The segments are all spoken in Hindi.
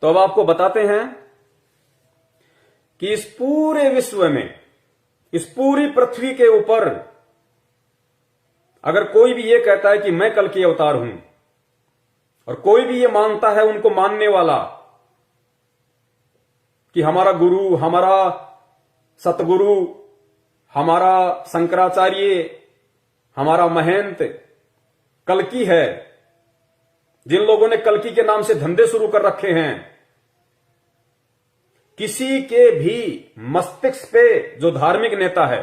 तो अब आपको बताते हैं कि इस पूरे विश्व में, इस पूरी पृथ्वी के ऊपर अगर कोई भी ये कहता है कि मैं कल की अवतार हूं, और कोई भी ये मानता है, उनको मानने वाला, कि हमारा गुरु, हमारा सतगुरु, हमारा शंकराचार्य, हमारा महंत कल्कि है, जिन लोगों ने कल्कि के नाम से धंधे शुरू कर रखे हैं, किसी के भी मस्तिष्क पे जो धार्मिक नेता है,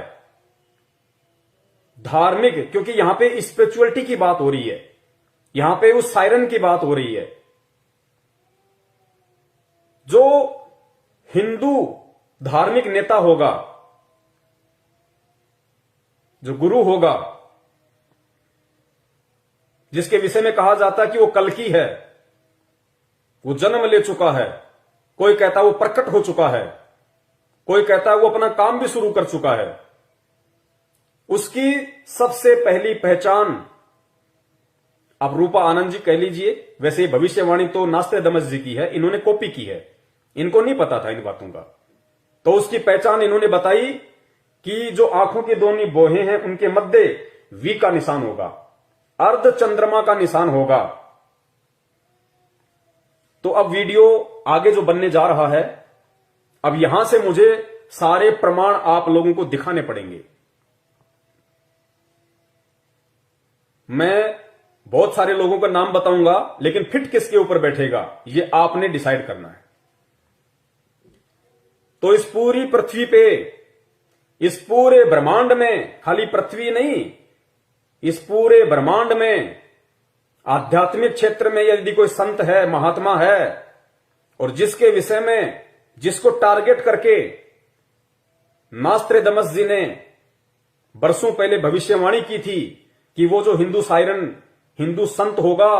धार्मिक, क्योंकि यहां पे स्पिरिचुअलिटी की बात हो रही है, यहां पे उस सायरन की बात हो रही है, जो हिंदू धार्मिक नेता होगा, जो गुरु होगा, जिसके विषय में कहा जाता है कि वो कल्कि है, वो जन्म ले चुका है, कोई कहता है वो प्रकट हो चुका है, कोई कहता है वो अपना काम भी शुरू कर चुका है, उसकी सबसे पहली पहचान आप रूपा आनंद जी कह लीजिए, वैसे भविष्यवाणी तो नास्त्रेदमस जी की है, इन्होंने कॉपी की है, इनको नहीं पता था इन बातों का। तो उसकी पहचान इन्होंने बताई कि जो आंखों की दोनों बोहें हैं उनके मध्य वी का निशान होगा, अर्ध चंद्रमा का निशान होगा। तो अब वीडियो आगे जो बनने जा रहा है, अब यहां से मुझे सारे प्रमाण आप लोगों को दिखाने पड़ेंगे। मैं बहुत सारे लोगों का नाम बताऊंगा, लेकिन फिट किसके ऊपर बैठेगा ये आपने डिसाइड करना है। तो इस पूरी पृथ्वी पे, इस पूरे ब्रह्मांड में, खाली पृथ्वी नहीं, इस पूरे ब्रह्मांड में आध्यात्मिक क्षेत्र में यदि कोई संत है, महात्मा है, और जिसके विषय में, जिसको टारगेट करके नास्त्रेदमस जी ने बरसों पहले भविष्यवाणी की थी कि वो जो हिंदू सायरन, हिंदू संत होगा,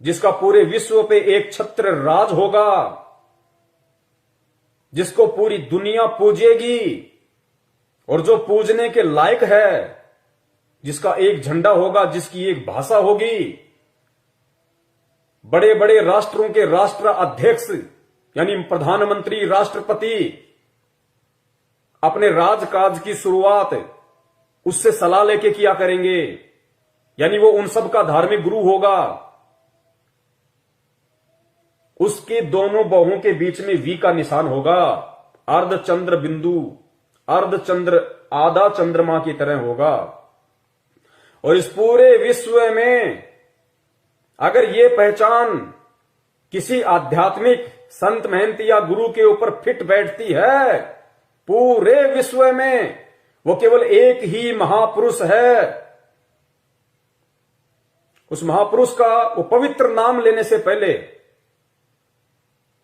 जिसका पूरे विश्व पे एक छत्र राज होगा, जिसको पूरी दुनिया पूजेगी, और जो पूजने के लायक है, जिसका एक झंडा होगा, जिसकी एक भाषा होगी, बड़े बड़े राष्ट्रों के राष्ट्र अध्यक्ष यानी प्रधानमंत्री, राष्ट्रपति अपने राजकाज की शुरुआत उससे सलाह लेके किया करेंगे, यानी वो उन सब का धार्मिक गुरु होगा। उसके दोनों बाहों के बीच में वी का निशान होगा, अर्ध चंद्र बिंदु, अर्ध चंद्र आधा चंद्रमा की तरह होगा। और इस पूरे विश्व में अगर ये पहचान किसी आध्यात्मिक संत, महंत या गुरु के ऊपर फिट बैठती है, पूरे विश्व में वो केवल एक ही महापुरुष है। उस महापुरुष का वो पवित्र नाम लेने से पहले,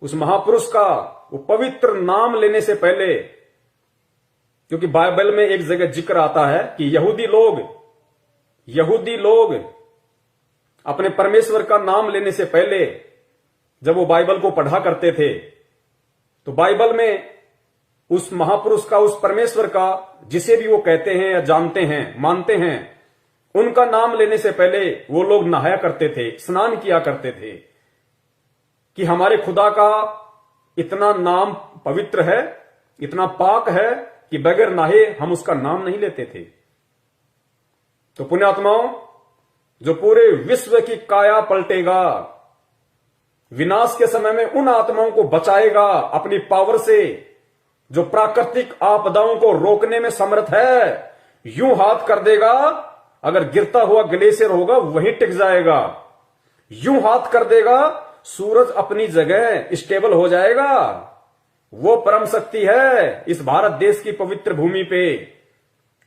उस महापुरुष का वो पवित्र नाम लेने से पहले, क्योंकि बाइबल में एक जगह जिक्र आता है कि यहूदी लोग अपने परमेश्वर का नाम लेने से पहले जब वो बाइबल को पढ़ा करते थे, तो बाइबल में उस महापुरुष का, उस परमेश्वर का, जिसे भी वो कहते हैं या जानते हैं, मानते हैं, उनका नाम लेने से पहले वो लोग नहाया करते थे, स्नान किया करते थे कि हमारे खुदा का इतना नाम पवित्र है, इतना पाक है कि बगैर नहाए हम उसका नाम नहीं लेते थे। तो पुण्यात्माओं, जो पूरे विश्व की काया पलटेगा, विनाश के समय में उन आत्माओं को बचाएगा अपनी पावर से, जो प्राकृतिक आपदाओं को रोकने में समर्थ है, यूं हाथ कर देगा, अगर गिरता हुआ ग्लेशियर होगा वहीं टिक जाएगा, यूं हाथ कर देगा, सूरज अपनी जगह स्टेबल हो जाएगा। वो परम शक्ति है इस भारत देश की पवित्र भूमि पे।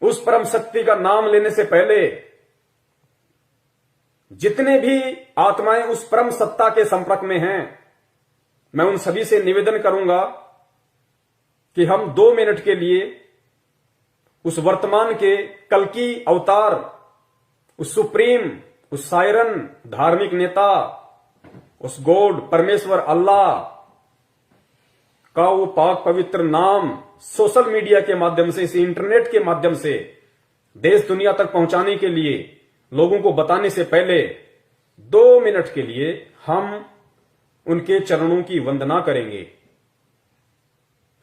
उस परम शक्ति का नाम लेने से पहले जितने भी आत्माएं उस परम सत्ता के संपर्क में हैं, मैं उन सभी से निवेदन करूंगा कि हम 2 मिनट के लिए उस वर्तमान के कल्कि अवतार, उस सुप्रीम, उस सायरन धार्मिक नेता, उस गॉड परमेश्वर अल्लाह का वो पाक पवित्र नाम सोशल मीडिया के माध्यम से, इस इंटरनेट के माध्यम से देश दुनिया तक पहुंचाने के लिए, लोगों को बताने से पहले 2 मिनट के लिए हम उनके चरणों की वंदना करेंगे।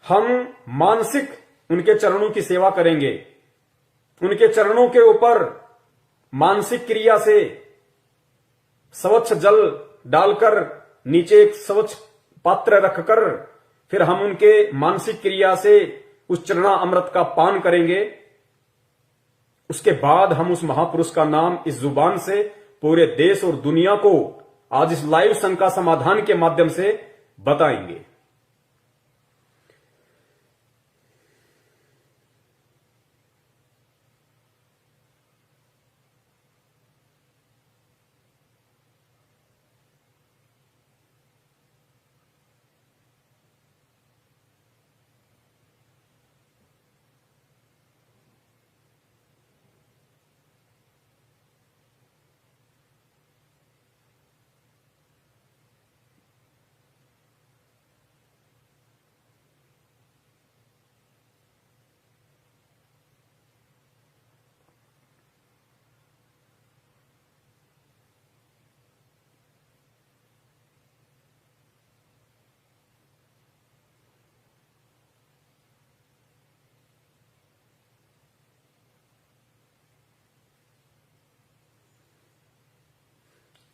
हम मानसिक उनके चरणों की सेवा करेंगे। उनके चरणों के ऊपर मानसिक क्रिया से स्वच्छ जल डालकर नीचे एक स्वच्छ पात्र रखकर फिर हम उनके मानसिक क्रिया से उस चरणा अमृत का पान करेंगे। उसके बाद हम उस महापुरुष का नाम इस जुबान से पूरे देश और दुनिया को आज इस लाइव शंका समाधान के माध्यम से बताएंगे।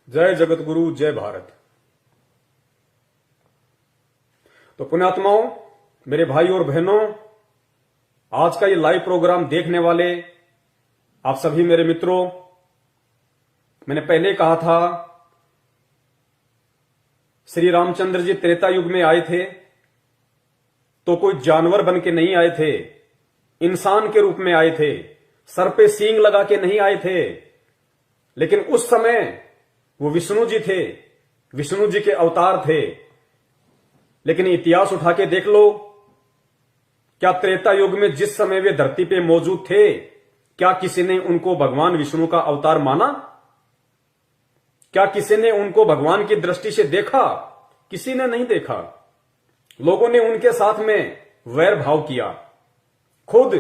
जय जगत गुरु, जय भारत। तो पुण्यात्माओं, मेरे भाई और बहनों, आज का ये लाइव प्रोग्राम देखने वाले आप सभी मेरे मित्रों, मैंने पहले कहा था श्री रामचंद्र जी त्रेता युग में आए थे तो कोई जानवर बन के नहीं आए थे, इंसान के रूप में आए थे, सर पे सींग लगा के नहीं आए थे। लेकिन उस समय वो विष्णु जी थे, विष्णु जी के अवतार थे। लेकिन इतिहास उठा के देख लो, क्या त्रेता युग में जिस समय वे धरती पे मौजूद थे, क्या किसी ने उनको भगवान विष्णु का अवतार माना? क्या किसी ने उनको भगवान की दृष्टि से देखा? किसी ने नहीं देखा। लोगों ने उनके साथ में वैर भाव किया। खुद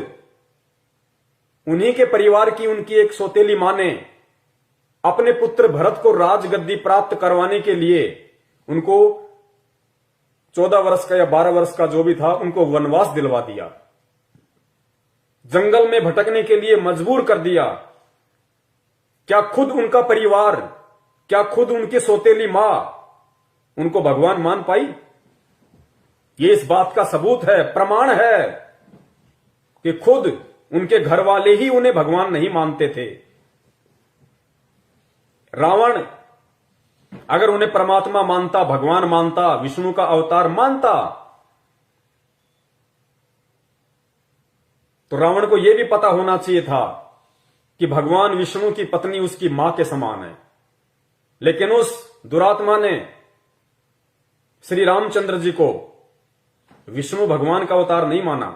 उन्हीं के परिवार की उनकी एक सौतेली मां ने अपने पुत्र भरत को राजगद्दी प्राप्त करवाने के लिए उनको 14 वर्ष का या 12 वर्ष का जो भी था, उनको वनवास दिलवा दिया, जंगल में भटकने के लिए मजबूर कर दिया। क्या खुद उनका परिवार, क्या खुद उनकी सौतेली मां उनको भगवान मान पाई? ये इस बात का सबूत है, प्रमाण है कि खुद उनके घर वाले ही उन्हें भगवान नहीं मानते थे। रावण अगर उन्हें परमात्मा मानता, भगवान मानता, विष्णु का अवतार मानता, तो रावण को यह भी पता होना चाहिए था कि भगवान विष्णु की पत्नी उसकी मां के समान है। लेकिन उस दुरात्मा ने श्री रामचंद्र जी को विष्णु भगवान का अवतार नहीं माना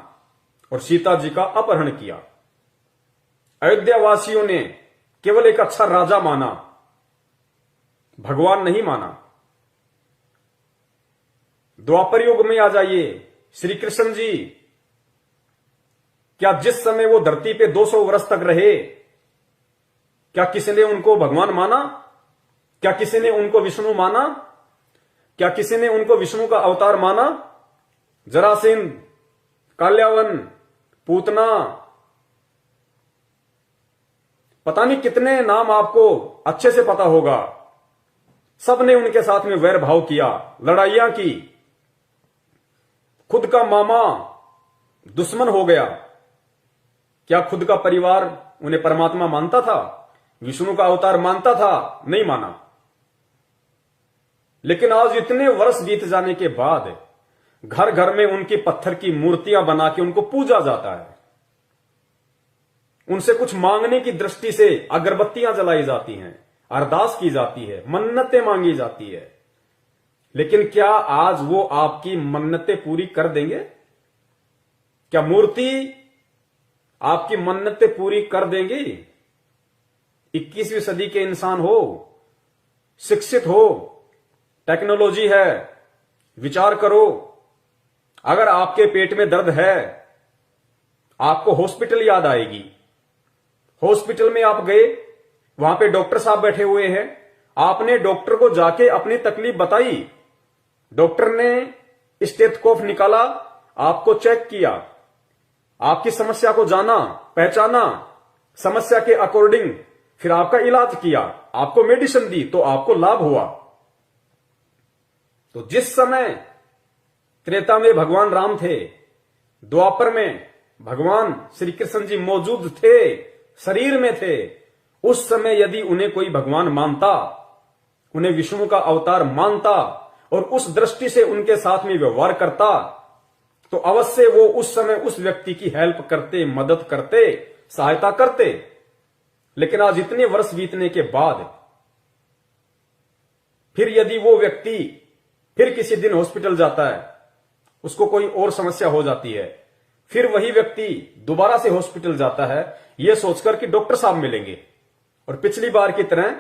और सीता जी का अपहरण किया। अयोध्या वासियों ने केवल एक अच्छा राजा माना, भगवान नहीं माना। द्वापर युग में आ जाइए, श्री कृष्ण जी, क्या जिस समय वो धरती पे 200 वर्ष तक रहे, क्या किसी ने उनको भगवान माना? क्या किसी ने उनको विष्णु माना? क्या किसी ने उनको विष्णु का अवतार माना? जरासिंध, काल्यावन, पूतना, पता नहीं कितने नाम आपको अच्छे से पता होगा। सबने उनके साथ में वैर भाव किया, लड़ाइयां की। खुद का मामा दुश्मन हो गया। क्या खुद का परिवार उन्हें परमात्मा मानता था, विष्णु का अवतार मानता था? नहीं माना। लेकिन आज इतने वर्ष बीत जाने के बाद घर घर में उनकी पत्थर की मूर्तियां बना के उनको पूजा जाता है। उनसे कुछ मांगने की दृष्टि से अगरबत्तियां जलाई जाती हैं, अरदास की जाती है, मन्नतें मांगी जाती है। लेकिन क्या आज वो आपकी मन्नतें पूरी कर देंगे? क्या मूर्ति आपकी मन्नतें पूरी कर देंगी? 21वीं सदी के इंसान हो, शिक्षित हो, टेक्नोलॉजी है, विचार करो। अगर आपके पेट में दर्द है, आपको हॉस्पिटल याद आएगी। हॉस्पिटल में आप गए, वहां पे डॉक्टर साहब बैठे हुए हैं, आपने डॉक्टर को जाके अपनी तकलीफ बताई, डॉक्टर ने स्टेथोस्कोप निकाला, आपको चेक किया, आपकी समस्या को जाना, पहचाना, समस्या के अकॉर्डिंग फिर आपका इलाज किया, आपको मेडिसिन दी, तो आपको लाभ हुआ। तो जिस समय त्रेता में भगवान राम थे, द्वापर में भगवान श्री कृष्ण जी मौजूद थे, शरीर में थे, उस समय यदि उन्हें कोई भगवान मानता, उन्हें विष्णु का अवतार मानता और उस दृष्टि से उनके साथ में व्यवहार करता, तो अवश्य वो उस समय उस व्यक्ति की हेल्प करते, मदद करते, सहायता करते। लेकिन आज इतने वर्ष बीतने के बाद फिर यदि वो व्यक्ति फिर किसी दिन हॉस्पिटल जाता है, उसको कोई और समस्या हो जाती है, फिर वही व्यक्ति दोबारा से हॉस्पिटल जाता है, यह सोचकर कि डॉक्टर साहब मिलेंगे और पिछली बार की तरह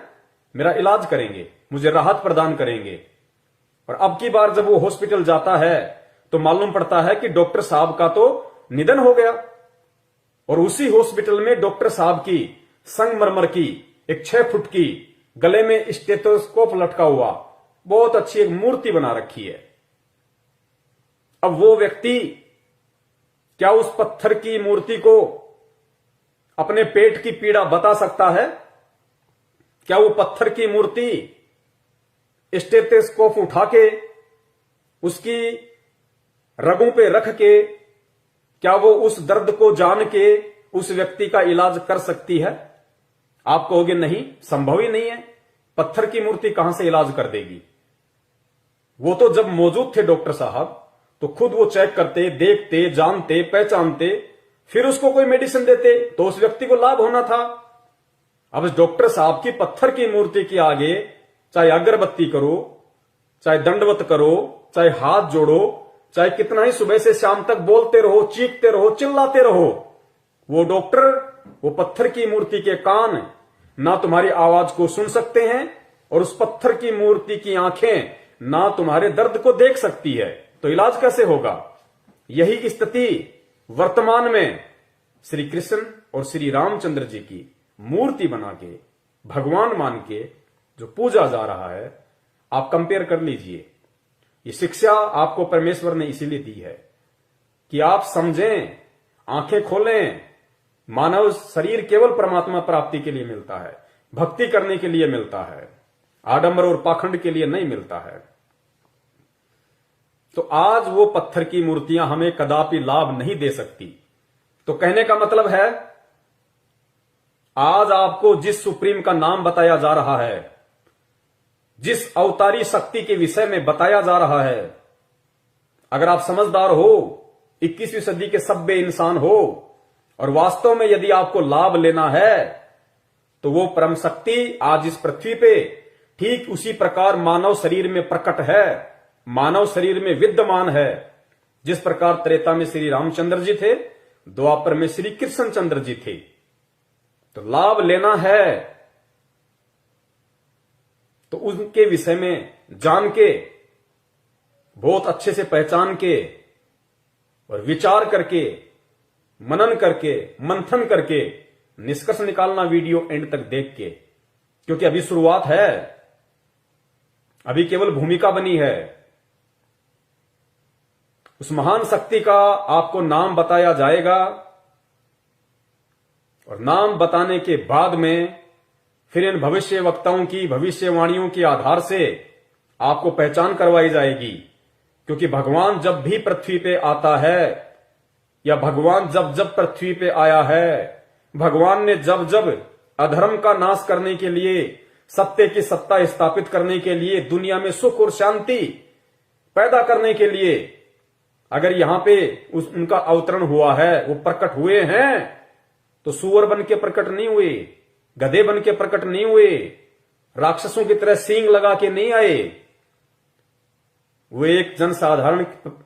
मेरा इलाज करेंगे, मुझे राहत प्रदान करेंगे। और अब की बार जब वो हॉस्पिटल जाता है तो मालूम पड़ता है कि डॉक्टर साहब का तो निधन हो गया, और उसी हॉस्पिटल में डॉक्टर साहब की संगमरमर की एक 6 फुट की गले में स्टेथोस्कोप लटका हुआ बहुत अच्छी एक मूर्ति बना रखी है। अब वो व्यक्ति क्या उस पत्थर की मूर्ति को अपने पेट की पीड़ा बता सकता है? क्या वो पत्थर की मूर्ति स्टेथोस्कोप उठा के उसकी रगों पे रख के क्या वो उस दर्द को जान के उस व्यक्ति का इलाज कर सकती है? आप कहोगे नहीं, संभव ही नहीं है, पत्थर की मूर्ति कहां से इलाज कर देगी। वो तो जब मौजूद थे डॉक्टर साहब तो खुद वो चेक करते, देखते, जानते, पहचानते, फिर उसको कोई मेडिसिन देते, तो उस व्यक्ति को लाभ होना था। अब इस डॉक्टर साहब की पत्थर की मूर्ति के आगे चाहे अगरबत्ती करो, चाहे दंडवत करो, चाहे हाथ जोड़ो, चाहे कितना ही सुबह से शाम तक बोलते रहो, चीखते रहो, चिल्लाते रहो, वो डॉक्टर वो पत्थर की मूर्ति के कान ना तुम्हारी आवाज को सुन सकते हैं और उस पत्थर की मूर्ति की आंखें ना तुम्हारे दर्द को देख सकती है। तो इलाज कैसे होगा? यही स्थिति वर्तमान में श्री कृष्ण और श्री रामचंद्र जी की मूर्ति बना के, भगवान मान के जो पूजा जा रहा है, आप कंपेयर कर लीजिए। ये शिक्षा आपको परमेश्वर ने इसीलिए दी है कि आप समझें, आंखें खोलें। मानव शरीर केवल परमात्मा प्राप्ति के लिए मिलता है, भक्ति करने के लिए मिलता है, आडंबर और पाखंड के लिए नहीं मिलता है। तो आज वो पत्थर की मूर्तियां हमें कदापि लाभ नहीं दे सकती। तो कहने का मतलब है, आज आपको जिस सुप्रीम का नाम बताया जा रहा है, जिस अवतारी शक्ति के विषय में बताया जा रहा है, अगर आप समझदार हो, 21वीं सदी के सभ्य इंसान हो और वास्तव में यदि आपको लाभ लेना है, तो वो परम शक्ति आज इस पृथ्वी पे ठीक उसी प्रकार मानव शरीर में प्रकट है, मानव शरीर में विद्यमान है। जिस प्रकार त्रेता में श्री रामचंद्र जी थे, द्वापर में श्री कृष्ण चंद्र जी थे। तो लाभ लेना है तो उनके विषय में जान के, बहुत अच्छे से पहचान के और विचार करके, मनन करके, मंथन करके निष्कर्ष निकालना वीडियो एंड तक देख के, क्योंकि अभी शुरुआत है, अभी केवल भूमिका बनी है। उस महान शक्ति का आपको नाम बताया जाएगा और नाम बताने के बाद में फिर इन भविष्य वक्ताओं की भविष्यवाणियों के आधार से आपको पहचान करवाई जाएगी। क्योंकि भगवान जब भी पृथ्वी पे आता है, या भगवान जब जब पृथ्वी पे आया है, भगवान ने जब जब अधर्म का नाश करने के लिए, सत्य की सत्ता स्थापित करने के लिए, दुनिया में सुख और शांति पैदा करने के लिए अगर यहां पे उनका अवतरण हुआ है, वो प्रकट हुए हैं, तो सुअर बन के प्रकट नहीं हुए, गधे बन के प्रकट नहीं हुए, राक्षसों की तरह सींग लगा के नहीं आए, वो एक जनसाधारण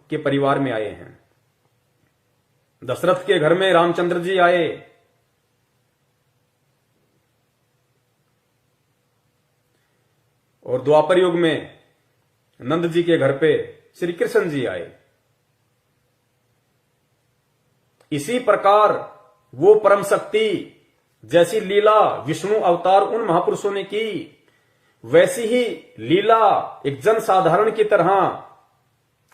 के परिवार में आए हैं। दशरथ के घर में रामचंद्र जी आए, और द्वापर युग में नंद जी के घर पे श्री कृष्ण जी आए। इसी प्रकार वो परम शक्ति जैसी लीला विष्णु अवतार उन महापुरुषों ने की, वैसी ही लीला एक जन साधारण की तरह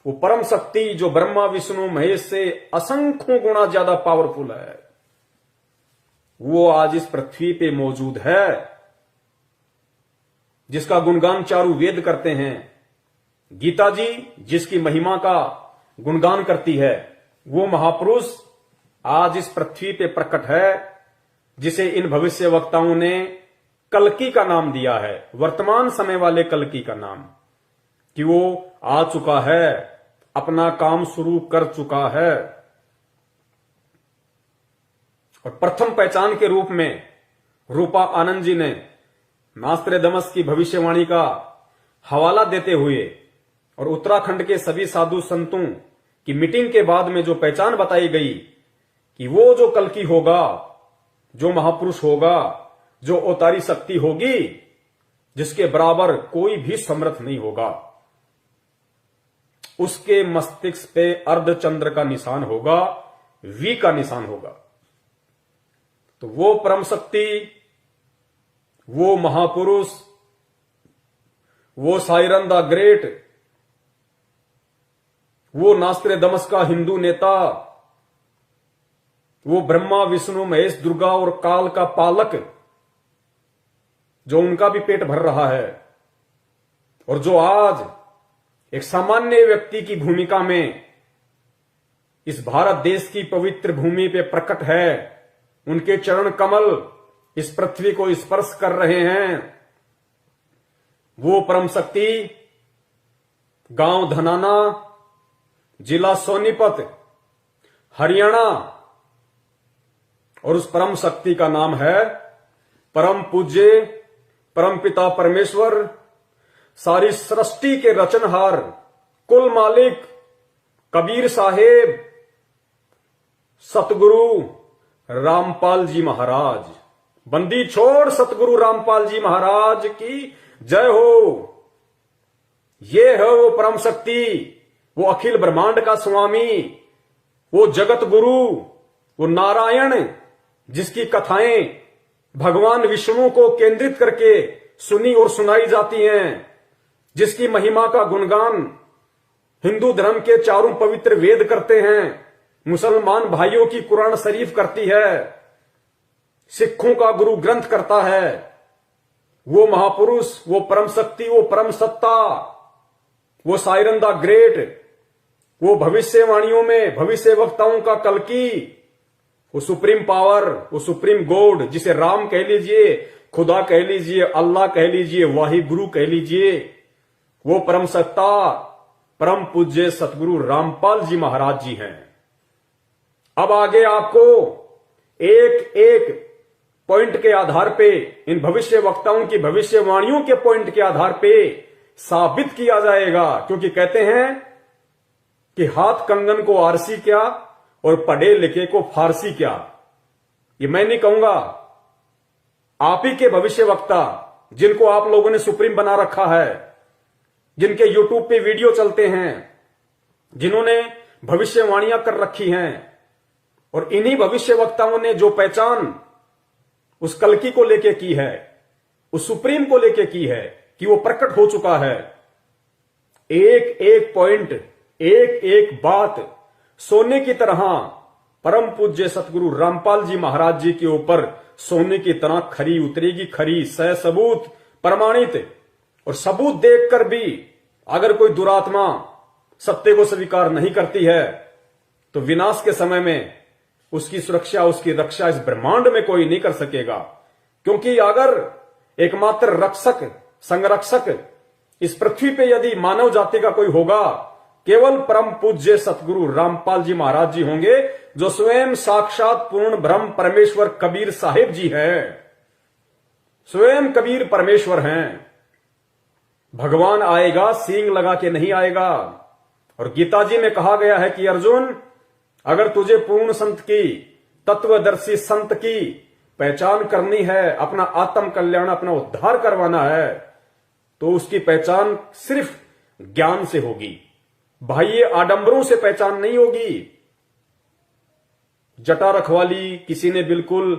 वो परम शक्ति जो ब्रह्मा विष्णु महेश से असंख्यों गुना ज्यादा पावरफुल है, वो आज इस पृथ्वी पे मौजूद है, जिसका गुणगान चारों वेद करते हैं। गीता जी जिसकी महिमा का गुणगान करती है, वो महापुरुष आज इस पृथ्वी पे प्रकट है, जिसे इन भविष्य वक्ताओं ने कल्कि का नाम दिया है, वर्तमान समय वाले कल्कि का नाम, कि वो आ चुका है, अपना काम शुरू कर चुका है। और प्रथम पहचान के रूप में रूपा आनंद जी ने नास्त्रेदमस की भविष्यवाणी का हवाला देते हुए और उत्तराखंड के सभी साधु संतों की मीटिंग के बाद में जो पहचान बताई गई कि वो जो कल्कि होगा, जो महापुरुष होगा, जो अवतारी शक्ति होगी, जिसके बराबर कोई भी समर्थ नहीं होगा, उसके मस्तिष्क पे अर्धचंद्र का निशान होगा, वी का निशान होगा। तो वो परम शक्ति, वो महापुरुष, वो साइरन द ग्रेट, वो नास्त्रेदमस का हिंदू नेता, वो ब्रह्मा विष्णु महेश दुर्गा और काल का पालक, जो उनका भी पेट भर रहा है, और जो आज एक सामान्य व्यक्ति की भूमिका में इस भारत देश की पवित्र भूमि पे प्रकट है, उनके चरण कमल इस पृथ्वी को स्पर्श कर रहे हैं। वो परम शक्ति गांव धनाना, जिला सोनीपत, हरियाणा, और उस परम शक्ति का नाम है परम पूज्य परम पिता परमेश्वर, सारी सृष्टि के रचनहार, कुल मालिक कबीर साहेब सतगुरु रामपाल जी महाराज। बंदी छोड़ सतगुरु रामपाल जी महाराज की जय हो। ये है वो परम शक्ति, वो अखिल ब्रह्मांड का स्वामी, वो जगत गुरु, वो नारायण, जिसकी कथाएं भगवान विष्णु को केंद्रित करके सुनी और सुनाई जाती हैं, जिसकी महिमा का गुणगान हिंदू धर्म के चारों पवित्र वेद करते हैं, मुसलमान भाइयों की कुरान शरीफ करती है, सिखों का गुरु ग्रंथ करता है। वो महापुरुष, वो परम शक्ति, वो परम सत्ता, वो साइरन द ग्रेट, वो भविष्यवाणियों में भविष्य वक्ताओं का कल्कि, वो सुप्रीम पावर, वो सुप्रीम गॉड, जिसे राम कह लीजिए, खुदा कह लीजिए, अल्लाह कह लीजिए, वाहि गुरु कह लीजिए, वो परम सत्ता परम पूज्य सतगुरु रामपाल जी महाराज जी हैं। अब आगे आपको एक एक पॉइंट के आधार पे, इन भविष्य वक्ताओं की भविष्यवाणियों के पॉइंट के आधार पे साबित किया जाएगा, क्योंकि कहते हैं कि हाथ कंगन को आरसी क्या और पढ़े लिखे को फारसी क्या। ये मैं नहीं कहूंगा, आप ही के भविष्य वक्ता, जिनको आप लोगों ने सुप्रीम बना रखा है, जिनके यूट्यूब पे वीडियो चलते हैं, जिन्होंने भविष्यवाणियां कर रखी हैं, और इन्हीं भविष्य वक्ताओं ने जो पहचान उस कल्कि को लेके की है, उस सुप्रीम को लेके की है कि वो प्रकट हो चुका है। एक एक पॉइंट, एक एक बात सोने की तरह परम पूज्य सतगुरु रामपाल जी महाराज जी के ऊपर सोने की तरह खरी उतरेगी, खरी सह सबूत प्रमाणित। और सबूत देखकर भी अगर कोई दुरात्मा सत्य को स्वीकार नहीं करती है, तो विनाश के समय में उसकी सुरक्षा, उसकी रक्षा इस ब्रह्मांड में कोई नहीं कर सकेगा। क्योंकि अगर एकमात्र रक्षक, संरक्षक इस पृथ्वी पे यदि मानव जाति का कोई होगा, केवल परम पूज्य सतगुरु रामपाल जी महाराज जी होंगे, जो स्वयं साक्षात पूर्ण ब्रह्म परमेश्वर कबीर साहिब जी हैं। स्वयं कबीर परमेश्वर हैं। भगवान आएगा सींग लगा के नहीं आएगा। और गीता जी में कहा गया है कि अर्जुन, अगर तुझे पूर्ण संत की, तत्वदर्शी संत की पहचान करनी है, अपना आत्म कल्याण, अपना उद्धार करवाना है, तो उसकी पहचान सिर्फ ज्ञान से होगी, बाह्य आडंबरों से पहचान नहीं होगी। जटा रखवाली, किसी ने बिल्कुल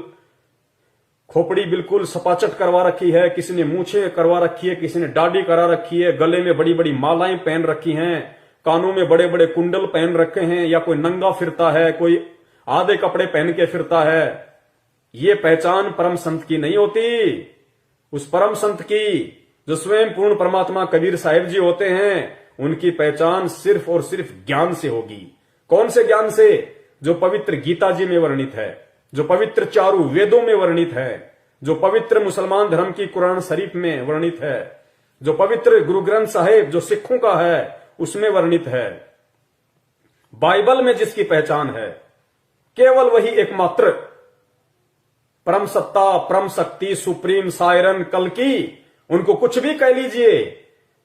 खोपड़ी बिल्कुल सपाचट करवा रखी है, किसी ने मूछें करवा रखी है, किसी ने दाढ़ी करा रखी है, गले में बड़ी बड़ी मालाएं पहन रखी हैं, कानों में बड़े बड़े कुंडल पहन रखे हैं, या कोई नंगा फिरता है, कोई आधे कपड़े पहन के फिरता है, ये पहचान परम संत की नहीं होती। उस परम संत की, जो स्वयं पूर्ण परमात्मा कबीर साहिब जी होते हैं, उनकी पहचान सिर्फ और सिर्फ ज्ञान से होगी। कौन से ज्ञान से? जो पवित्र गीता जी में वर्णित है, जो पवित्र चारों वेदों में वर्णित है, जो पवित्र मुसलमान धर्म की कुरान शरीफ में वर्णित है, जो पवित्र गुरु ग्रंथ साहिब जो सिखों का है उसमें वर्णित है। बाइबल में जिसकी पहचान है, केवल वही एकमात्र परम सत्ता, परम शक्ति, सुप्रीम सायरन, कल्कि, उनको कुछ भी कह लीजिए,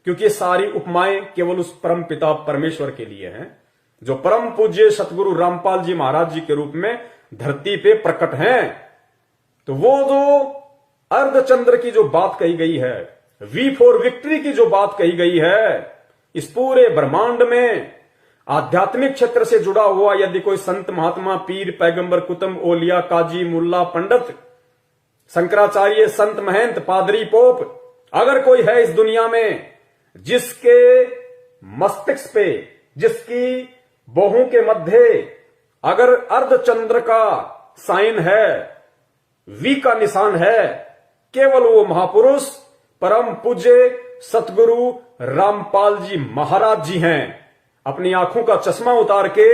क्योंकि सारी उपमाएं केवल उस परम पिता परमेश्वर के लिए हैं, जो परम पूज्य सतगुरु रामपाल जी महाराज जी के रूप में धरती पे प्रकट हैं। तो वो जो अर्धचंद्र की जो बात कही गई है, वी फॉर विक्ट्री की जो बात कही गई है, इस पूरे ब्रह्मांड में आध्यात्मिक क्षेत्र से जुड़ा हुआ यदि कोई संत, महात्मा, पीर, पैगंबर, कुतुब, ओलिया, काजी, मुल्ला, पंडित, शंकराचार्य, संत, महंत, पादरी, पोप, अगर कोई है इस दुनिया में जिसके मस्तिष्क पे, जिसकी बाहों के मध्य अगर अर्धचंद्र का साइन है, वी का निशान है, केवल वो महापुरुष परम पूज्य सतगुरु रामपाल जी महाराज जी हैं। अपनी आंखों का चश्मा उतार के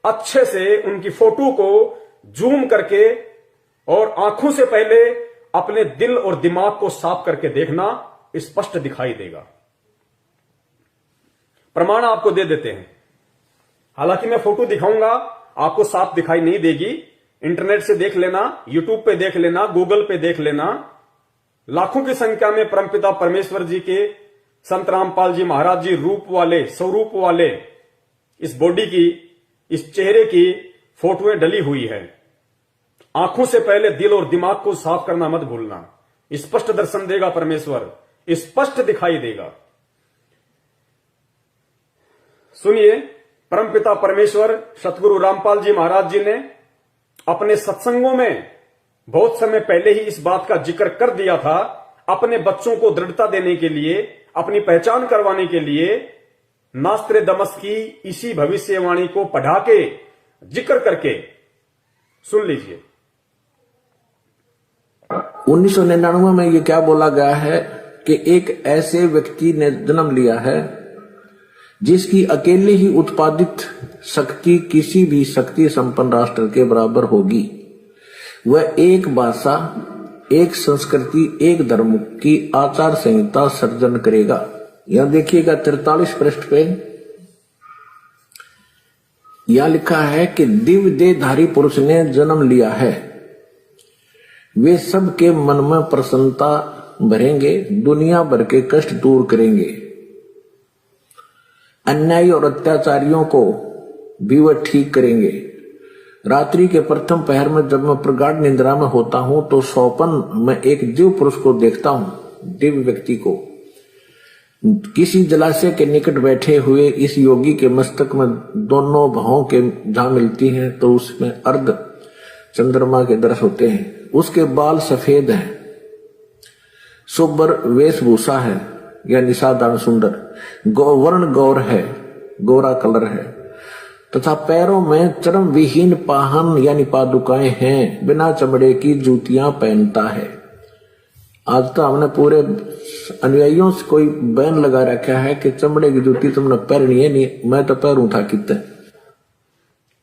अच्छे से उनकी फोटो को जूम करके और आंखों से पहले अपने दिल और दिमाग को साफ करके देखना, स्पष्ट दिखाई देगा। प्रमाण आपको दे देते हैं। हालांकि मैं फोटो दिखाऊंगा, आपको साफ दिखाई नहीं देगी। इंटरनेट से देख लेना, यूट्यूब पे देख लेना, गूगल पे देख लेना। लाखों की संख्या में परमपिता परमेश्वर जी के, संत रामपाल जी महाराज जी रूप वाले, स्वरूप वाले इस बॉडी की, इस चेहरे की फोटोएं डली हुई है। आंखों से पहले दिल और दिमाग को साफ करना मत भूलना। स्पष्ट दर्शन देगा परमेश्वर, स्पष्ट दिखाई देगा। सुनिए, परमपिता परमेश्वर सतगुरु रामपाल जी महाराज जी ने अपने सत्संगों में बहुत समय पहले ही इस बात का जिक्र कर दिया था। अपने बच्चों को दृढ़ता देने के लिए, अपनी पहचान करवाने के लिए नास्त्रेदमस की इसी भविष्यवाणी को पढ़ा के, जिक्र करके सुन लीजिए। 1999 में ये क्या बोला गया है कि एक ऐसे व्यक्ति ने जन्म लिया है जिसकी अकेले ही उत्पादित शक्ति किसी भी शक्ति संपन्न राष्ट्र के बराबर होगी। वह एक भाषा, एक संस्कृति, एक धर्म की आचार संहिता सर्जन करेगा। यहां देखिएगा 43 पृष्ठ पे यहां लिखा है कि दिव्य देहधारी पुरुष ने जन्म लिया है। वे सबके मन में प्रसन्नता भरेंगे, दुनिया भर के कष्ट दूर करेंगे। अन्यायी और अत्याचारियों को भी वह ठीक करेंगे। रात्रि के प्रथम पहर में जब मैं प्रगाढ़ निद्रा में होता हूं तो स्वप्न में एक दिव्य पुरुष को देखता हूं, दिव्य व्यक्ति को। किसी जलाशय के निकट बैठे हुए इस योगी के मस्तक में दोनों भावों के जहां मिलती हैं तो उसमें अर्ध चंद्रमा के दर्श होते हैं। उसके बाल सफेद हैं, सुबर वेशभूषा है यानी साधारण सुंदर, वर्ण गौर है, गोरा कलर है, तथा पैरों में चर्म विहीन पाहन यानी पादुकाएं हैं। बिना चमड़े की जूतियां पहनता है। आज तो हमने पूरे अनुयायियों से कोई बैन लगा रखा है कि चमड़े की जूती तुमने पहननी है, नहीं मैं तो पहनूं था कितने।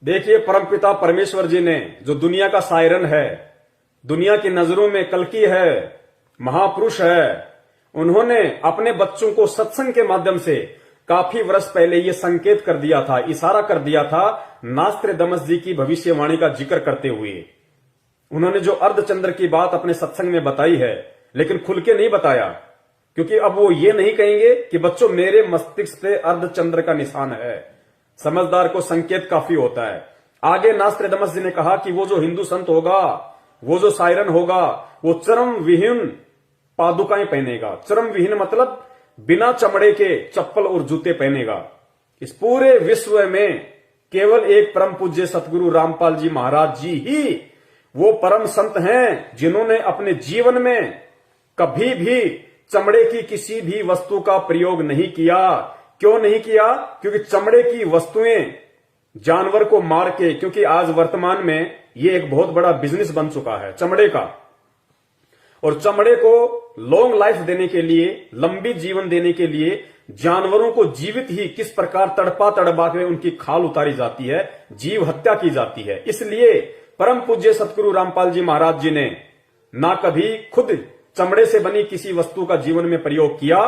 देखिए, परमपिता परमेश्वर जी ने, जो दुनिया का सायरन है, दुनिया की नजरों में कल्कि है, महापुरुष है, उन्होंने अपने बच्चों को सत्संग के माध्यम से काफी वर्ष पहले ये संकेत कर दिया था, इशारा कर दिया था, नास्त्रेदमस जी की भविष्यवाणी का जिक्र करते हुए। उन्होंने जो अर्धचंद्र की बात अपने सत्संग में बताई है, लेकिन खुल के नहीं बताया, क्योंकि अब वो ये नहीं कहेंगे कि बच्चों मेरे मस्तिष्क पे अर्धचंद्र का निशान है। समझदार को संकेत काफी होता है। आगे नास्त्रेदमस जी ने कहा कि वो जो हिंदू संत होगा, वो जो सायरन होगा, वो चर्म विहीन पादुकाएं पहनेगा। चर्म विहीन मतलब बिना चमड़े के चप्पल और जूते पहनेगा। इस पूरे विश्व में केवल एक परम पूज्य सतगुरु रामपाल जी महाराज जी ही वो परम संत हैं जिन्होंने अपने जीवन में कभी भी चमड़े की किसी भी वस्तु का प्रयोग नहीं किया, क्यों नहीं किया? क्योंकि चमड़े की वस्तुएं जानवर को मार के, क्योंकि आज वर्तमान में ये एक बहुत बड़ा बिजनेस बन चुका है चमड़े का, और चमड़े को लॉन्ग लाइफ देने के लिए, लंबी जीवन देने के लिए जानवरों को जीवित ही किस प्रकार तड़पा तड़पा के उनकी खाल उतारी जाती है, जीव हत्या की जाती है। इसलिए परम पूज्य सतगुरु रामपाल जी महाराज जी ने ना कभी खुद चमड़े से बनी किसी वस्तु का जीवन में प्रयोग किया,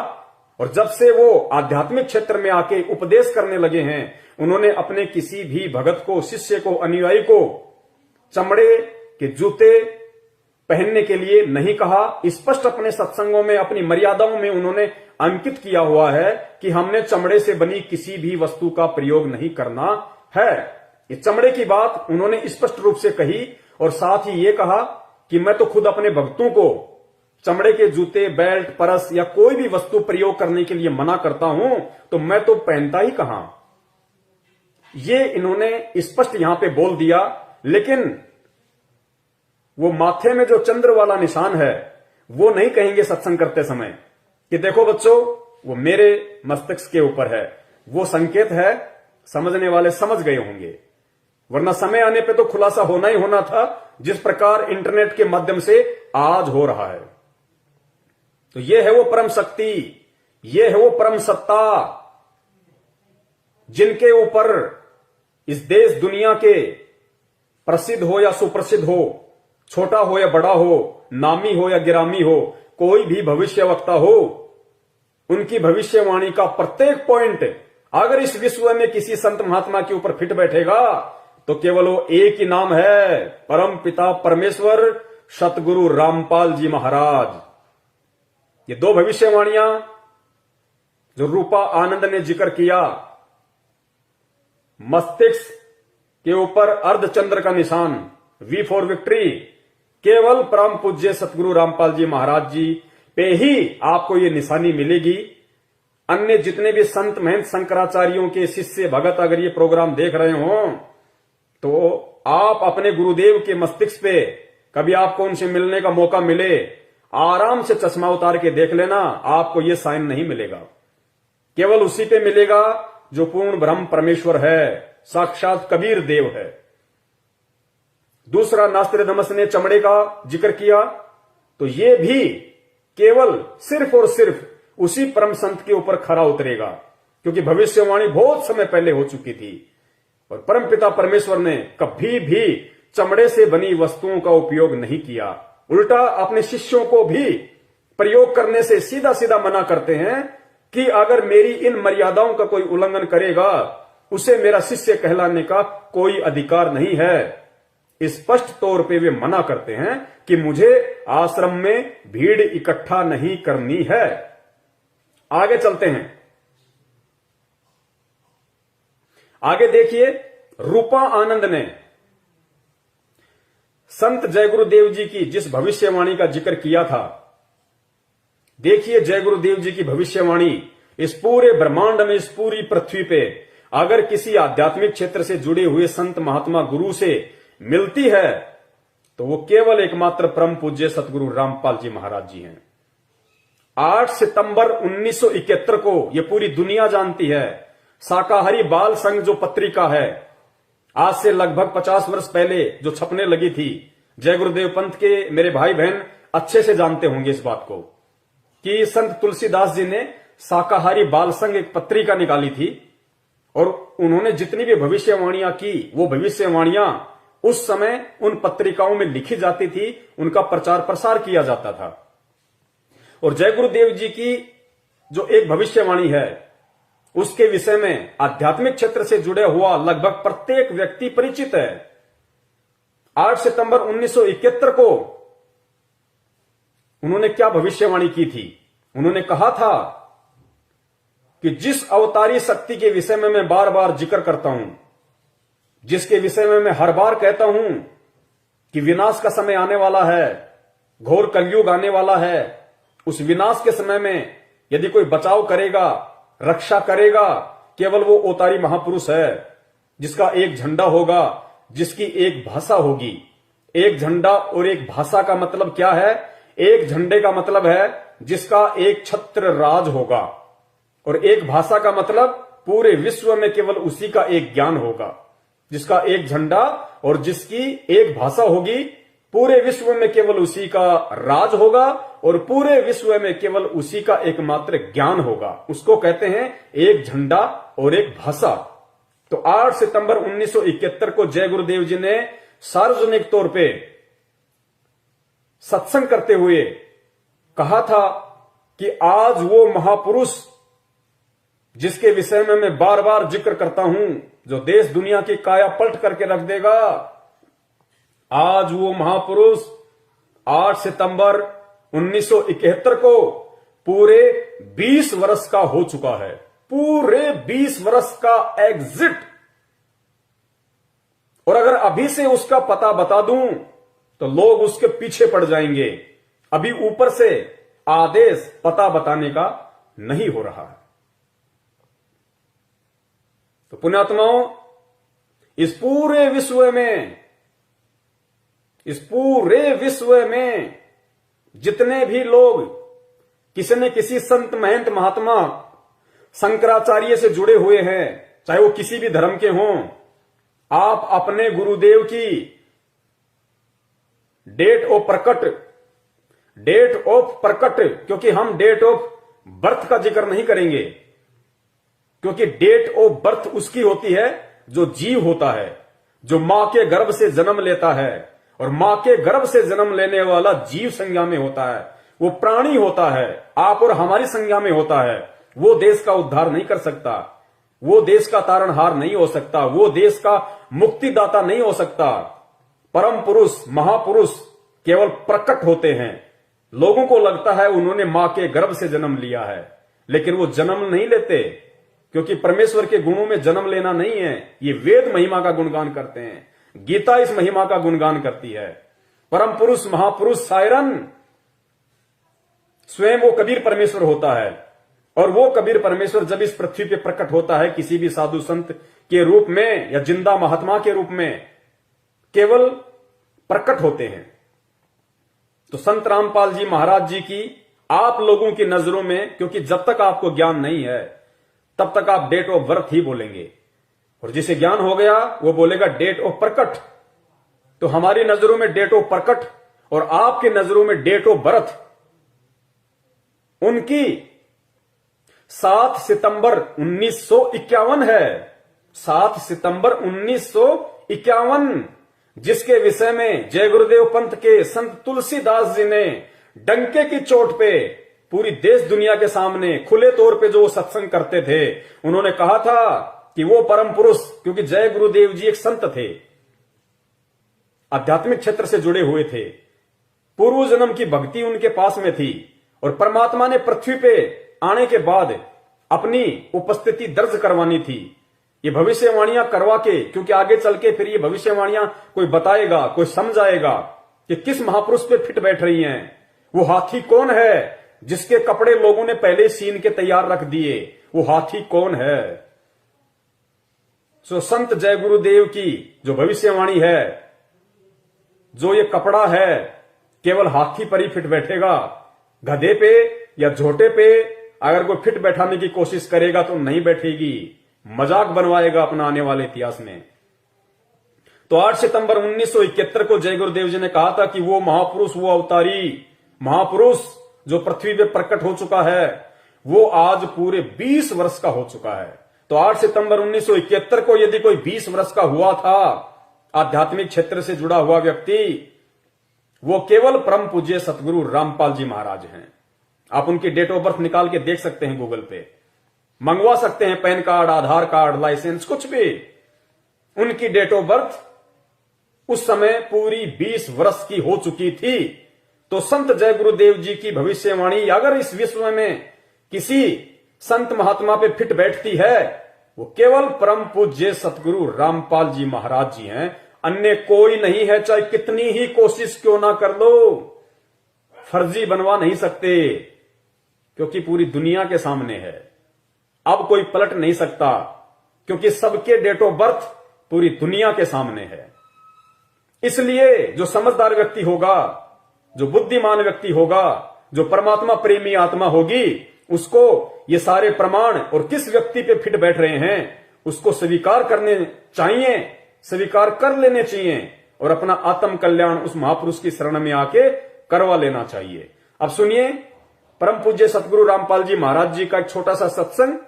और जब से वो आध्यात्मिक क्षेत्र में आके उपदेश करने लगे हैं, उन्होंने अपने किसी भी भगत को, शिष्य को, अनुयायी को चमड़े के जूते पहनने के लिए नहीं कहा। स्पष्ट अपने सत्संगों में, अपनी मर्यादाओं में उन्होंने अंकित किया हुआ है कि हमने चमड़े से बनी किसी भी वस्तु का प्रयोग नहीं करना है। ये चमड़े की बात उन्होंने स्पष्ट रूप से कही, और साथ ही ये कहा कि मैं तो खुद अपने भक्तों को चमड़े के जूते, बेल्ट, परस या कोई भी वस्तु प्रयोग करने के लिए मना करता हूं, तो मैं तो पहनता ही कहां। ये इन्होंने स्पष्ट यहां पे बोल दिया। लेकिन वो माथे में जो चंद्र वाला निशान है वो नहीं कहेंगे सत्संग करते समय कि देखो बच्चों वो मेरे मस्तिष्क के ऊपर है। वो संकेत है, समझने वाले समझ गए होंगे, वरना समय आने पे तो खुलासा होना ही होना था, जिस प्रकार इंटरनेट के माध्यम से आज हो रहा है। तो ये है वो परम शक्ति, ये है वो परम सत्ता, जिनके ऊपर इस देश दुनिया के प्रसिद्ध हो या सुप्रसिद्ध हो, छोटा हो या बड़ा हो, नामी हो या गिरामी हो, कोई भी भविष्यवक्ता हो, उनकी भविष्यवाणी का प्रत्येक पॉइंट अगर इस विश्व में किसी संत महात्मा के ऊपर फिट बैठेगा तो केवल वो एक ही नाम है, परम पिता परमेश्वर सतगुरु रामपाल जी महाराज। ये दो भविष्यवाणियां जो रूपा आनंद ने जिक्र किया, मस्तिष्क के ऊपर अर्धचंद्र का निशान, वी फॉर विक्ट्री, केवल परम पूज्य सतगुरु रामपाल जी महाराज जी पे ही आपको ये निशानी मिलेगी। अन्य जितने भी संत महंत शंकराचार्यों के शिष्य भगत अगर ये प्रोग्राम देख रहे हो तो आप अपने गुरुदेव के मस्तिष्क पे कभी आपको उनसे मिलने का मौका मिले, आराम से चश्मा उतार के देख लेना, आपको ये साइन नहीं मिलेगा। केवल उसी पे मिलेगा जो पूर्ण ब्रह्म परमेश्वर है, साक्षात कबीर देव है। दूसरा, नास्त्रोदामस ने चमड़े का जिक्र किया, तो ये भी केवल सिर्फ और सिर्फ उसी परम संत के ऊपर खरा उतरेगा, क्योंकि भविष्यवाणी बहुत समय पहले हो चुकी थी और परमपिता परमेश्वर ने कभी भी चमड़े से बनी वस्तुओं का उपयोग नहीं किया। उल्टा अपने शिष्यों को भी प्रयोग करने से सीधा सीधा मना करते हैं कि अगर मेरी इन मर्यादाओं का कोई उल्लंघन करेगा उसे मेरा शिष्य कहलाने का कोई अधिकार नहीं है। स्पष्ट तौर पे वे मना करते हैं कि मुझे आश्रम में भीड़ इकट्ठा नहीं करनी है। आगे चलते हैं, आगे देखिए, रूपा आनंद ने संत जय गुरुदेव जी की जिस भविष्यवाणी का जिक्र किया था, देखिए जय गुरुदेव जी की भविष्यवाणी इस पूरे ब्रह्मांड में, इस पूरी पृथ्वी पे अगर किसी आध्यात्मिक क्षेत्र से जुड़े हुए संत महात्मा गुरु से मिलती है तो वो केवल एकमात्र परम पूज्य सतगुरु रामपाल जी महाराज जी हैं। 8 सितंबर 1971 को ये पूरी दुनिया जानती है, शाकाहारी बाल संघ जो पत्रिका है, आज से लगभग 50 वर्ष पहले जो छपने लगी थी, जय गुरुदेव पंथ के मेरे भाई बहन अच्छे से जानते होंगे इस बात को कि संत तुलसीदास जी ने शाकाहारी बाल संघ एक पत्रिका निकाली थी और उन्होंने जितनी भी भविष्यवाणियां की, वो भविष्यवाणियां उस समय उन पत्रिकाओं में लिखी जाती थी, उनका प्रचार प्रसार किया जाता था। और जय गुरुदेव जी की जो एक भविष्यवाणी है उसके विषय में आध्यात्मिक क्षेत्र से जुड़े हुआ लगभग प्रत्येक व्यक्ति परिचित है। 8 सितंबर 1971 को उन्होंने क्या भविष्यवाणी की थी? उन्होंने कहा था कि जिस अवतारी शक्ति के विषय में मैं बार बार जिक्र करता हूं, जिसके विषय में मैं हर बार कहता हूं कि विनाश का समय आने वाला है, घोर कलयुग आने वाला है, उस विनाश के समय में यदि कोई बचाव करेगा, रक्षा करेगा, केवल वो अवतारी महापुरुष है जिसका एक झंडा होगा, जिसकी एक भाषा होगी। एक झंडा और एक भाषा का मतलब क्या है? एक झंडे का मतलब है जिसका एक छत्र राज होगा और एक भाषा का मतलब पूरे विश्व में केवल उसी का एक ज्ञान होगा, जिसका एक झंडा और जिसकी एक भाषा होगी। पूरे विश्व में केवल उसी का राज होगा और पूरे विश्व में केवल उसी का एकमात्र ज्ञान होगा। उसको कहते हैं एक झंडा और एक भाषा। तो 8 सितंबर 1971 को जय गुरुदेव जी ने सार्वजनिक तौर पे सत्संग करते हुए कहा था कि आज वो महापुरुष जिसके विषय में मैं बार बार जिक्र करता हूं, जो देश दुनिया की काया पलट करके रख देगा, आज वो महापुरुष 8 सितंबर 1971 को पूरे 20 वर्ष का हो चुका है। पूरे 20 वर्ष का एग्जिट। और अगर अभी से उसका पता बता दूं तो लोग उसके पीछे पड़ जाएंगे। अभी ऊपर से आदेश पता बताने का नहीं हो रहा है। तो पुण्यात्माओं, इस पूरे विश्व में जितने भी लोग किसी न किसी संत महंत महात्मा शंकराचार्य से जुड़े हुए हैं, चाहे वो किसी भी धर्म के हों, आप अपने गुरुदेव की डेट ऑफ प्रकट, क्योंकि हम डेट ऑफ बर्थ का जिक्र नहीं करेंगे, क्योंकि डेट ऑफ बर्थ उसकी होती है जो जीव होता है, जो मां के गर्भ से जन्म लेता है। और मां के गर्भ से जन्म लेने वाला जीव संज्ञा में होता है, वो प्राणी होता है, आप और हमारी संज्ञा में होता है। वो देश का उद्धार नहीं कर सकता, वो देश का तारणहार नहीं हो सकता, वो देश का मुक्तिदाता नहीं हो सकता। परम पुरुष, महापुरुष केवल प्रकट होते हैं। लोगों को लगता है उन्होंने मां के गर्भ से जन्म लिया है, लेकिन वो जन्म नहीं लेते, क्योंकि परमेश्वर के गुणों में जन्म लेना नहीं है। ये वेद महिमा का गुणगान करते हैं, गीता इस महिमा का गुणगान करती है। परम पुरुष, महापुरुष, सायरन स्वयं वो कबीर परमेश्वर होता है। और वो कबीर परमेश्वर जब इस पृथ्वी पे प्रकट होता है किसी भी साधु संत के रूप में या जिंदा महात्मा के रूप में, केवल प्रकट होते हैं। तो संत रामपाल जी महाराज जी की आप लोगों की नजरों में, क्योंकि जब तक आपको ज्ञान नहीं है तब तक आप डेट ऑफ बर्थ ही बोलेंगे, और जिसे ज्ञान हो गया वो बोलेगा डेट ऑफ प्रकट। तो हमारी नजरों में डेट ऑफ प्रकट और आपकी नजरों में डेट ऑफ बर्थ उनकी 7 सितंबर 1951 है। 7 सितंबर 1951, जिसके विषय में जय गुरुदेव पंथ के संत तुलसीदास जी ने डंके की चोट पे पूरी देश दुनिया के सामने खुले तौर पे जो सत्संग करते थे, उन्होंने कहा था कि वो परम पुरुष, क्योंकि जय गुरुदेव जी एक संत थे, आध्यात्मिक क्षेत्र से जुड़े हुए थे, पूर्व जन्म की भक्ति उनके पास में थी, और परमात्मा ने पृथ्वी पे आने के बाद अपनी उपस्थिति दर्ज करवानी थी। ये भविष्यवाणियां करवा के, क्योंकि आगे चल के फिर ये भविष्यवाणियां कोई बताएगा, कोई समझाएगा कि किस महापुरुष पे फिट बैठ रही हैं। वो हाथी कौन है जिसके कपड़े लोगों ने पहले सीन के तैयार रख दिए, वो हाथी कौन है। सो संत जय गुरुदेव की जो भविष्यवाणी है, जो ये कपड़ा है केवल हाथी पर ही फिट बैठेगा, गधे पे या झोटे पे अगर कोई फिट बैठाने की कोशिश करेगा तो नहीं बैठेगी, मजाक बनवाएगा अपना आने वाले इतिहास में। तो 8 सितंबर 1971 को जय गुरुदेव जी ने कहा था कि वो महापुरुष, वो अवतारी महापुरुष जो पृथ्वी पे प्रकट हो चुका है, वो आज पूरे 20 वर्ष का हो चुका है। तो 8 सितंबर 1971 को यदि कोई 20 वर्ष का हुआ था आध्यात्मिक क्षेत्र से जुड़ा हुआ व्यक्ति, वो केवल परम पूज्य सतगुरु रामपाल जी महाराज हैं। आप उनकी डेट ऑफ बर्थ निकाल के देख सकते हैं, गूगल पे मंगवा सकते हैं, पैन कार्ड, आधार कार्ड, लाइसेंस, कुछ भी। उनकी डेट ऑफ बर्थ उस समय पूरी 20 वर्ष की हो चुकी थी। तो संत जय गुरुदेव जी की भविष्यवाणी अगर इस विश्व में किसी संत महात्मा पे फिट बैठती है, वो केवल परम पूज्य सतगुरु रामपाल जी महाराज जी हैं, अन्य कोई नहीं है। चाहे कितनी ही कोशिश क्यों ना कर लो, फर्जी बनवा नहीं सकते, क्योंकि पूरी दुनिया के सामने है। अब कोई पलट नहीं सकता, क्योंकि सबके डेट ऑफ बर्थ पूरी दुनिया के सामने है। इसलिए जो समझदार व्यक्ति होगा, जो बुद्धिमान व्यक्ति होगा, जो परमात्मा प्रेमी आत्मा होगी, उसको ये सारे प्रमाण और किस व्यक्ति पे फिट बैठ रहे हैं उसको स्वीकार करने चाहिए, स्वीकार कर लेने चाहिए और अपना आत्म कल्याण उस महापुरुष की शरण में आके करवा लेना चाहिए। अब सुनिए परम पूज्य सतगुरु रामपाल जी महाराज जी का एक छोटा सा सत्संग,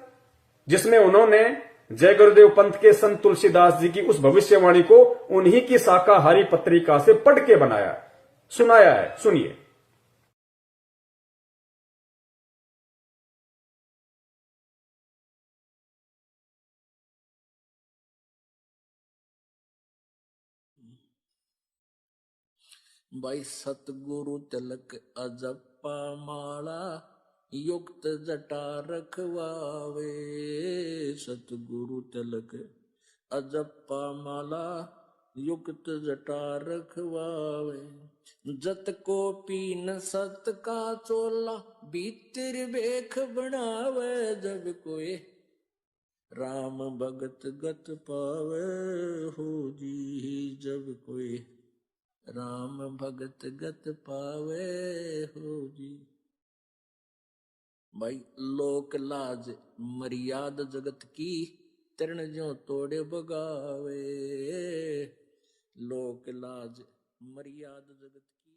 जिसमें उन्होंने जय गुरुदेव पंथ के संत तुलसीदास जी की उस भविष्यवाणी को उन्हीं की शाकाहारी पत्रिका से पढ़ के बनाया, सुनाया है। सुनिए। भाई सतगुरु तिलक अजप्पा माला युक्त जटा रखवावे। सतगुरु तिलक अजप्पा माला युक्त जटा रखवावे। जत को पीन सत का चोला भीतर बेख बनावे। जब कोई राम भगत गत पावे हो जी। जब कोई राम भगत गत पावे हो जी। भाई लोक लाज मर्याद जगत की तरण ज्यों तोड़े बगावे। लोक लाज मर्याद जगत